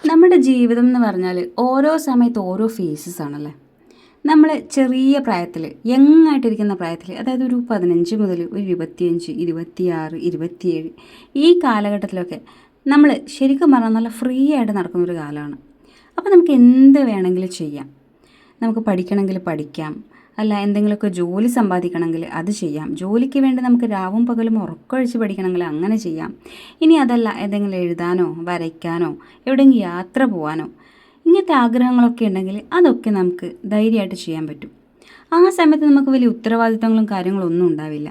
നമ്മുടെ ജീവിതം എന്ന് പറഞ്ഞാൽ ഓരോ സമയത്ത് ഓരോ ഫേസസ് ആണല്ലേ. നമ്മൾ ചെറിയ പ്രായത്തിൽ യങ്ങായിട്ടിരിക്കുന്ന പ്രായത്തിൽ, അതായത് ഒരു 15 മുതൽ ഒരു 25, 26, 27 ഈ കാലഘട്ടത്തിലൊക്കെ നമ്മൾ ശരിക്കും പറഞ്ഞാൽ നല്ല ഫ്രീ ആയിട്ട് നടക്കുന്നൊരു കാലമാണ്. അപ്പോൾ നമുക്ക് എന്ത് വേണമെങ്കിലും ചെയ്യാം. നമുക്ക് പഠിക്കണമെങ്കിൽ പഠിക്കാം, അല്ല എന്തെങ്കിലുമൊക്കെ ജോലി സമ്പാദിക്കണമെങ്കിൽ അത് ചെയ്യാം. ജോലിക്ക് വേണ്ടി നമുക്ക് രാവും പകലും ഉറക്കമൊഴിച്ച് പഠിക്കണമെങ്കിൽ അങ്ങനെ ചെയ്യാം. ഇനി അതല്ല, എന്തെങ്കിലും എഴുതാനോ വരയ്ക്കാനോ എവിടെയെങ്കിലും യാത്ര പോകാനോ ഇങ്ങനത്തെ ആഗ്രഹങ്ങളൊക്കെ ഉണ്ടെങ്കിൽ അതൊക്കെ നമുക്ക് ധൈര്യമായിട്ട് ചെയ്യാൻ പറ്റും. ആ സമയത്ത് നമുക്ക് വലിയ ഉത്തരവാദിത്തങ്ങളും കാര്യങ്ങളും ഒന്നും ഉണ്ടാവില്ല.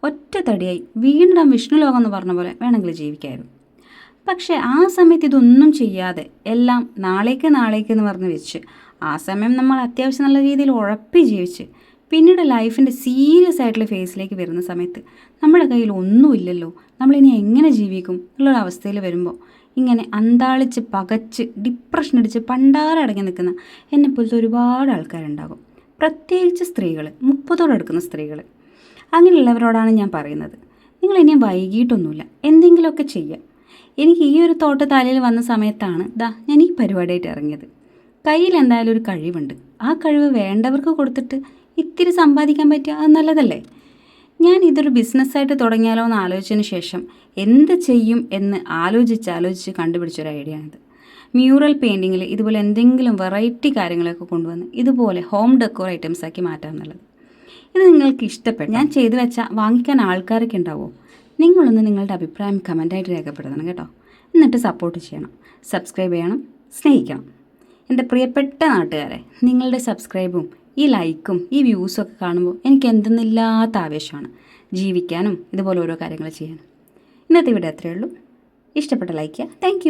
ഒറ്റ തടിയായി വീണ്ടും വിഷ്ണു ലോകം എന്ന് പറഞ്ഞ പോലെ വേണമെങ്കിൽ ജീവിക്കായിരുന്നു. പക്ഷേ ആ സമയത്ത് ഇതൊന്നും ചെയ്യാതെ എല്ലാം നാളേക്ക് എന്ന് പറഞ്ഞ് വെച്ച് ആ സമയം നമ്മൾ അത്യാവശ്യം നല്ല രീതിയിൽ ഉഴപ്പി ജീവിച്ച് പിന്നീട് ലൈഫിൻ്റെ സീരിയസ് ആയിട്ടുള്ള ഫേസിലേക്ക് വരുന്ന സമയത്ത് നമ്മുടെ കയ്യിൽ ഒന്നുമില്ലല്ലോ, നമ്മളിനി എങ്ങനെ ജീവിക്കും എന്നുള്ളൊരവസ്ഥയിൽ വരുമ്പോൾ ഇങ്ങനെ അന്താളിച്ച് പകച്ച് ഡിപ്രഷൻ അടിച്ച് പണ്ടാരടങ്ങി നിൽക്കുന്ന എന്നെപ്പോലത്തെ ഒരുപാട് ആൾക്കാരുണ്ടാകും. പ്രത്യേകിച്ച് സ്ത്രീകൾ, 30ഓടടുക്കുന്ന സ്ത്രീകൾ. അങ്ങനെയുള്ളവരോടാണ് ഞാൻ പറയുന്നത്, നിങ്ങൾ ഇനിയും വൈകിട്ടൊന്നുമില്ല, എന്തെങ്കിലുമൊക്കെ ചെയ്യാം. എനിക്ക് ഈ ഒരു തോട്ട് തലയിൽ വന്ന സമയത്താണ് ഞാൻ ഈ പരിപാടിയായിട്ട് ഇറങ്ങിയത്. കയ്യിൽ എന്തായാലും ഒരു കഴിവുണ്ട്, ആ കഴിവ് വേണ്ടവർക്ക് കൊടുത്തിട്ട് ഇത്തിരി സമ്പാദിക്കാൻ പറ്റിയ അത് നല്ലതല്ലേ. ഞാൻ ഇതൊരു ബിസിനസ്സായിട്ട് തുടങ്ങിയാലോ എന്ന് ആലോചിച്ചതിന് ശേഷം എന്ത് ചെയ്യും എന്ന് ആലോചിച്ച് കണ്ടുപിടിച്ചൊരു ഐഡിയ ആണിത്. മ്യൂറൽ പെയിൻറ്റിങ്ങിൽ ഇതുപോലെ എന്തെങ്കിലും വെറൈറ്റി കാര്യങ്ങളൊക്കെ കൊണ്ടുവന്ന് ഇതുപോലെ ഹോം ഡെക്കോർ ഐറ്റംസ് ആക്കി മാറ്റാമെന്നുള്ളത്. ഇത് നിങ്ങൾക്ക് ഇഷ്ടപ്പെട്ടു ഞാൻ ചെയ്തു വെച്ചാൽ വാങ്ങിക്കാൻ ആൾക്കാരൊക്കെ ഉണ്ടാവുമോ? നിങ്ങളൊന്ന് നിങ്ങളുടെ അഭിപ്രായം കമൻറ്റായിട്ട് രേഖപ്പെടുത്തണം കേട്ടോ. എന്നിട്ട് സപ്പോർട്ട് ചെയ്യണം, സബ്സ്ക്രൈബ് ചെയ്യണം, സ്നേഹിക്കണം. എൻ്റെ പ്രിയപ്പെട്ട നാട്ടുകാരെ, നിങ്ങളുടെ സബ്സ്ക്രൈബും ഈ ലൈക്കും ഈ വ്യൂസും ഒക്കെ കാണുമ്പോൾ എനിക്ക് എന്തെന്നില്ലാത്ത ആവേശമാണ് ജീവിക്കാനും ഇതുപോലെ ഓരോ കാര്യങ്ങൾ ചെയ്യാനും. ഇന്നത്തെ വീഡിയോ അത്രയേ ഉള്ളൂ. ഇഷ്ടപ്പെട്ട ലൈക്ക് ചെയ്യുക. താങ്ക്